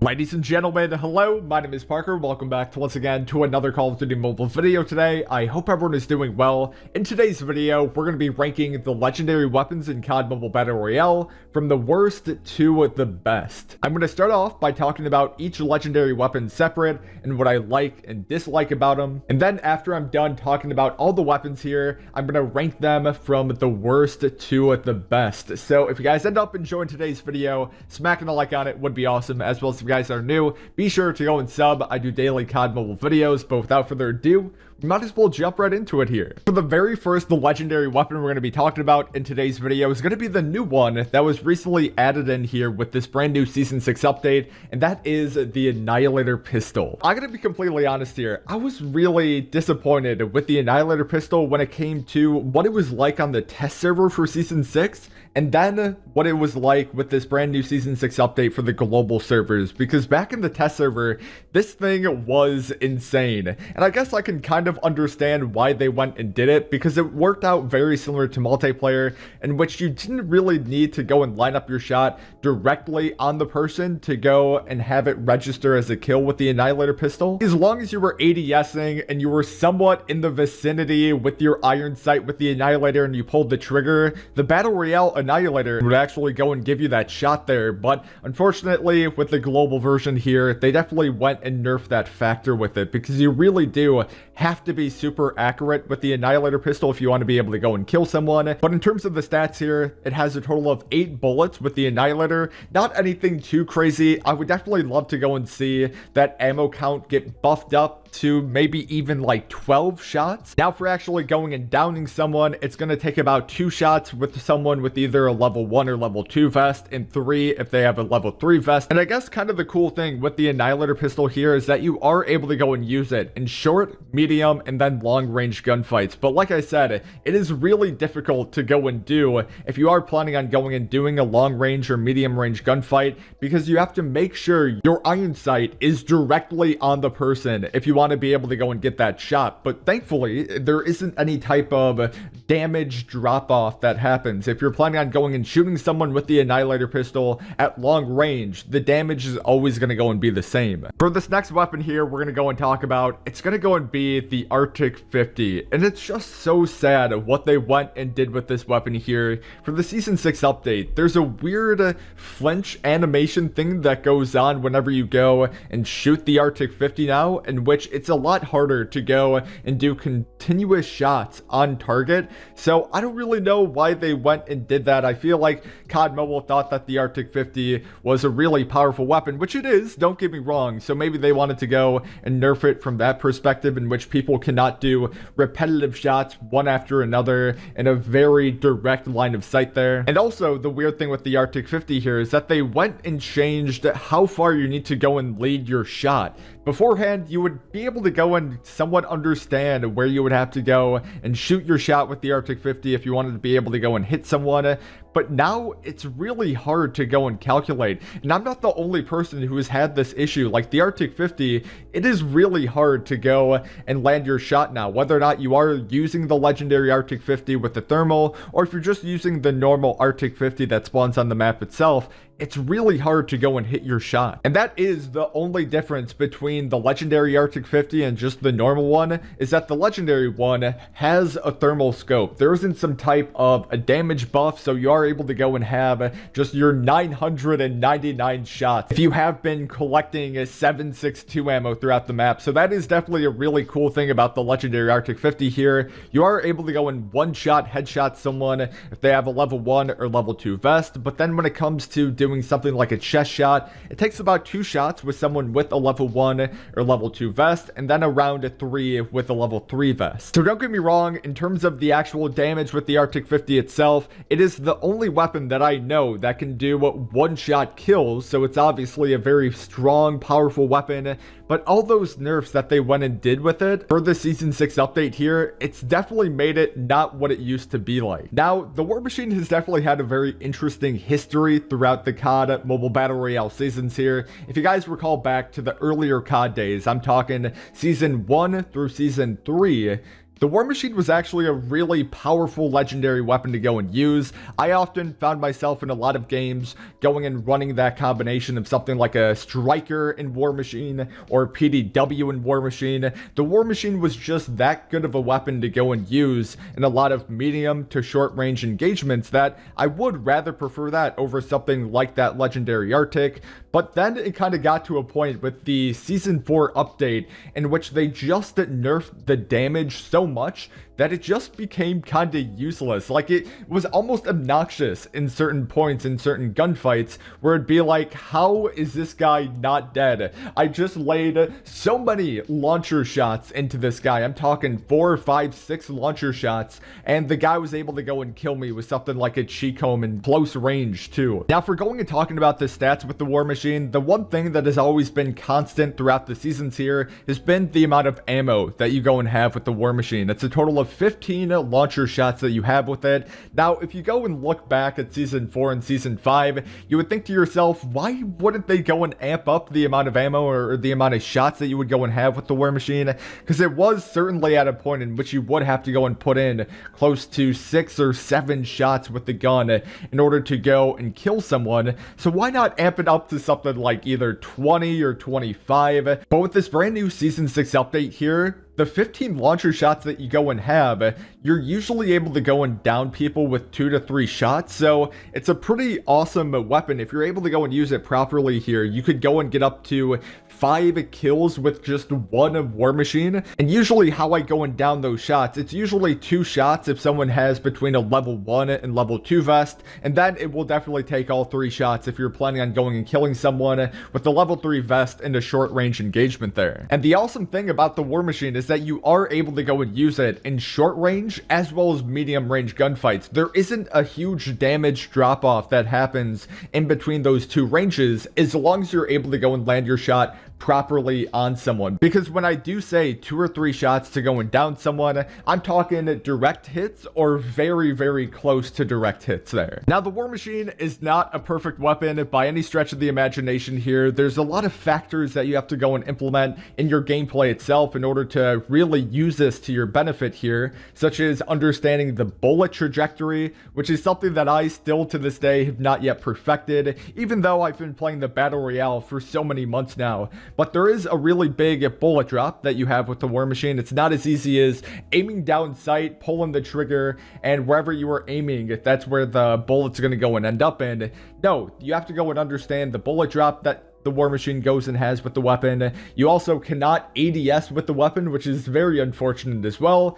Ladies and gentlemen, hello, my name is Parker. Welcome back once again to another Call of Duty mobile video today. I hope everyone is doing well. In today's video, we're going to be ranking the legendary weapons in COD Mobile Battle Royale from the worst to the best. I'm going to start off by talking about each legendary weapon separate and what I like and dislike about them. And then after I'm done talking about all the weapons here, I'm going to rank them from the worst to the best. So if you guys end up enjoying today's video, smacking a like on it would be awesome, as well as if you guys are new, be sure to go and sub. I do daily COD mobile videos, but without further ado, we might as well jump right into it here. For the very first, the legendary weapon we're going to be talking about in today's video is going to be the new one that was recently added in here with this brand new Season 6 update, and that is the Annihilator pistol. I'm going to be completely honest here, I was really disappointed with the Annihilator pistol when it came to what it was like on the test server for Season 6, and then what it was like with this brand new Season 6 update for the global servers, because back in the test server, this thing was insane. And I guess I can kind of understand why they went and did it, because it worked out very similar to multiplayer, in which you didn't really need to go and line up your shot directly on the person to go and have it register as a kill with the Annihilator pistol. As long as you were ADSing and you were somewhat in the vicinity with your iron sight with the Annihilator and you pulled the trigger, the Battle Royale Annihilator would actually go and give you that shot there. But unfortunately, with the global version here, they definitely went and nerfed that factor with it, because you really do have to be super accurate with the Annihilator pistol if you want to be able to go and kill someone. But in terms of the stats here, it has a total of 8 bullets with the Annihilator. Not anything too crazy. I would definitely love to go and see that ammo count get buffed up to maybe even like 12 shots. Now for actually going and downing someone, it's going to take about 2 shots with someone with either a level 1 or level 2 vest, and 3 if they have a level 3 vest. And I guess kind of the cool thing with the Annihilator pistol here is that you are able to go and use it in short, medium, and then long range gunfights. But like I said, it is really difficult to go and do if you are planning on going and doing a long range or medium range gunfight, because you have to make sure your iron sight is directly on the person if you want to be able to go and get that shot. But thankfully, there isn't any type of damage drop off that happens. If you're planning on going and shooting someone with the Annihilator pistol at long range, the damage is always going to go and be the same. For this next weapon here, we're going to go and talk about, it's going to go and be the Arctic 50. And it's just so sad what they went and did with this weapon here. For the Season 6 update, there's a weird flinch animation thing that goes on whenever you go and shoot the Arctic 50 now, in which it's a lot harder to go and do continuous shots on target. So I don't really know why they went and did that. I feel like COD Mobile thought that the Arctic 50 was a really powerful weapon, which it is, don't get me wrong. So maybe they wanted to go and nerf it from that perspective, in which people cannot do repetitive shots one after another in a very direct line of sight there. And also the weird thing with the Arctic 50 here is that they went and changed how far you need to go and lead your shot. Beforehand, you would be able to go and somewhat understand where you would have to go and shoot your shot with the Arctic 50 if you wanted to be able to go and hit someone. But now it's really hard to go and calculate. And I'm not the only person who has had this issue. Like the Arctic 50, it is really hard to go and land your shot now, whether or not you are using the legendary Arctic 50 with the thermal, or if you're just using the normal Arctic 50 that spawns on the map itself. It's really hard to go and hit your shot. And that is the only difference between the legendary Arctic 50 and just the normal one, is that the legendary one has a thermal scope. There isn't some type of a damage buff, so you are able to go and have just your 999 shots if you have been collecting 7.62 ammo throughout the map. So that is definitely a really cool thing about the legendary Arctic 50 here. You are able to go and one-shot headshot someone if they have a level 1 or level 2 vest, but then when it comes to doing something like a chest shot, it takes about 2 shots with someone with a level 1 or level 2 vest, and then around 3 with a level 3 vest. So don't get me wrong, in terms of the actual damage with the Arctic 50 itself, it is the only weapon that I know that can do one-shot kills, so it's obviously a very strong, powerful weapon. But all those nerfs that they went and did with it for the Season 6 update here, it's definitely made it not what it used to be like. Now, the War Machine has definitely had a very interesting history throughout the COD Mobile Battle Royale seasons here. If you guys recall back to the earlier COD days, I'm talking Season 1 through Season 3, The War Machine was actually a really powerful legendary weapon to go and use. I often found myself in a lot of games going and running that combination of something like a Striker in War Machine or PDW in War Machine. The War Machine was just that good of a weapon to go and use in a lot of medium to short range engagements that I would rather prefer that over something like that legendary Arctic. But then it kind of got to a point with the Season 4 update in which they just nerfed the damage so much that it just became kind of useless. Like, it was almost obnoxious in certain points in certain gunfights where it'd be like, how is this guy not dead? I just laid so many launcher shots into this guy. I'm talking 4, 5, 6 launcher shots, and the guy was able to go and kill me with something like a Chicomb in close range too. Now, for going and talking about the stats with the War Machine, the one thing that has always been constant throughout the seasons here has been the amount of ammo that you go and have with the War Machine. It's a total of 15 launcher shots that you have with it. Now, if you go and look back at Season 4 and Season 5, you would think to yourself, why wouldn't they go and amp up the amount of ammo or the amount of shots that you would go and have with the War Machine? Because it was certainly at a point in which you would have to go and put in close to 6 or 7 shots with the gun in order to go and kill someone. So why not amp it up to something like either 20 or 25? But with this brand new Season 6 update here, the 15 launcher shots that you go and have, you're usually able to go and down people with 2 to 3 shots. So it's a pretty awesome weapon. If you're able to go and use it properly here, you could go and get up to 5 kills with just 1 War Machine. And usually how I go and down those shots, it's usually 2 shots if someone has between a level 1 and level 2 vest. And then it will definitely take all 3 shots if you're planning on going and killing someone with the level 3 vest and a short range engagement there. And the awesome thing about the War Machine is that you are able to go and use it in short range as well as medium range gunfights. There isn't a huge damage drop off that happens in between those 2 ranges as long as you're able to go and land your shot properly on someone. Because when I do say 2 or 3 shots to go and down someone, I'm talking direct hits or very, very close to direct hits there. Now, the War Machine is not a perfect weapon by any stretch of the imagination here. There's a lot of factors that you have to go and implement in your gameplay itself in order to really use this to your benefit here, such as understanding the bullet trajectory, which is something that I still to this day have not yet perfected, even though I've been playing the Battle Royale for so many months now. But there is a really big bullet drop that you have with the War Machine. It's not as easy as aiming down sight, pulling the trigger, and wherever you are aiming, that's where the bullet's going to go and end up in. No, you have to go and understand the bullet drop that the War Machine goes and has with the weapon. You also cannot ADS with the weapon, which is very unfortunate as well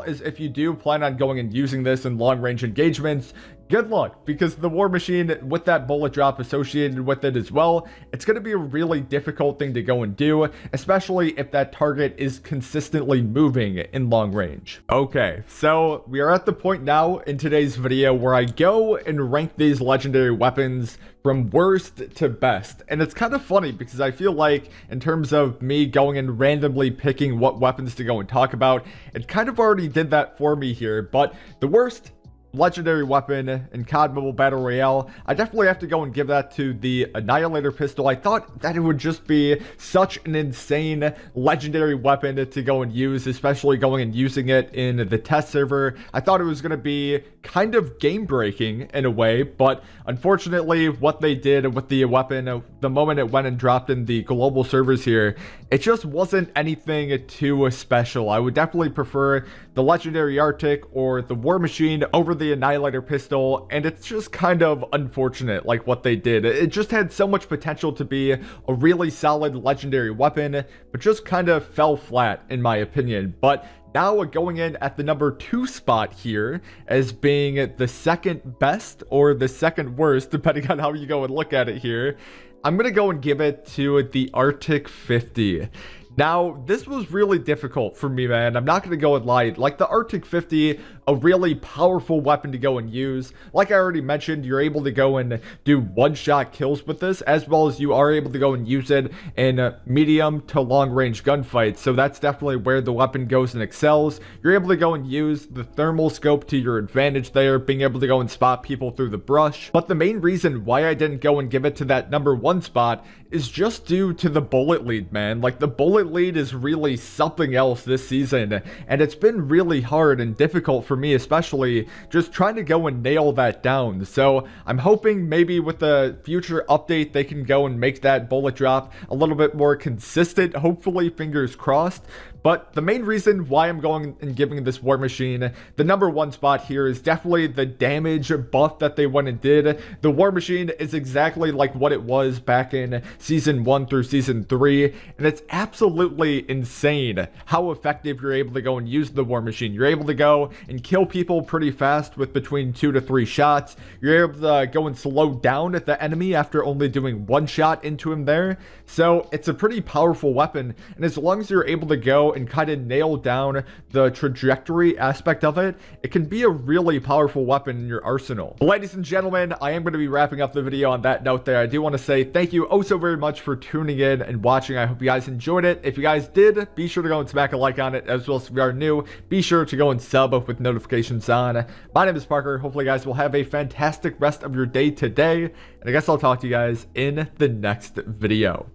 as if you do plan on going and using this in long range engagements, good luck, because the War Machine, with that bullet drop associated with it as well, it's going to be a really difficult thing to go and do, especially if that target is consistently moving in long range. Okay, so we are at the point now in today's video where I go and rank these legendary weapons from worst to best. And it's kind of funny because I feel like in terms of me going and randomly picking what weapons to go and talk about, it kind of already did that for me here. But the worst legendary weapon in COD Mobile Battle Royale, I definitely have to go and give that to the Annihilator pistol. I thought that it would just be such an insane legendary weapon to go and use, especially going and using it in the test server. I thought it was going to be kind of game breaking in a way, but unfortunately what they did with the weapon, the moment it went and dropped in the global servers here, it just wasn't anything too special. I would definitely prefer the legendary Arctic or the War Machine over the Annihilator pistol, and it's just kind of unfortunate like what they did. It just had so much potential to be a really solid legendary weapon, but just kind of fell flat in my opinion. But now going in at the number 2 spot here as being the second best or the second worst, depending on how you go and look at it here, I'm gonna go and give it to the Arctic 50. Now, this was really difficult for me, man. I'm not going to go and lie. Like, the Arctic 50 a really powerful weapon to go and use. Like I already mentioned, you're able to go and do one-shot kills with this, as well as you are able to go and use it in medium to long-range gunfights. So that's definitely where the weapon goes and excels. You're able to go and use the thermal scope to your advantage there, being able to go and spot people through the brush. But the main reason why I didn't go and give it to that number 1 spot is just due to the bullet lead, man. Like, the bullet lead is really something else this season, and it's been really hard and difficult for me, especially just trying to go and nail that down. So I'm hoping maybe with the future update they can go and make that bullet drop a little bit more consistent, hopefully, fingers crossed. But the main reason why I'm going and giving this War Machine the number 1 spot here is definitely the damage buff that they went and did. The War Machine is exactly like what it was back in Season 1 through Season 3, and it's absolutely insane how effective you're able to go and use the War Machine. You're able to go and kill people pretty fast with between 2 to 3 shots. You're able to go and slow down the enemy after only doing 1 shot into him there. So it's a pretty powerful weapon, and as long as you're able to go and kind of nail down the trajectory aspect of it, it can be a really powerful weapon in your arsenal. But ladies and gentlemen, I am going to be wrapping up the video on that note there. I do want to say thank you oh so very much for tuning in and watching. I hope you guys enjoyed it. If you guys did, be sure to go and smack a like on it, as well as if you are new, be sure to go and sub up with notifications on. My name is Parker. Hopefully you guys will have a fantastic rest of your day today, and I guess I'll talk to you guys in the next video.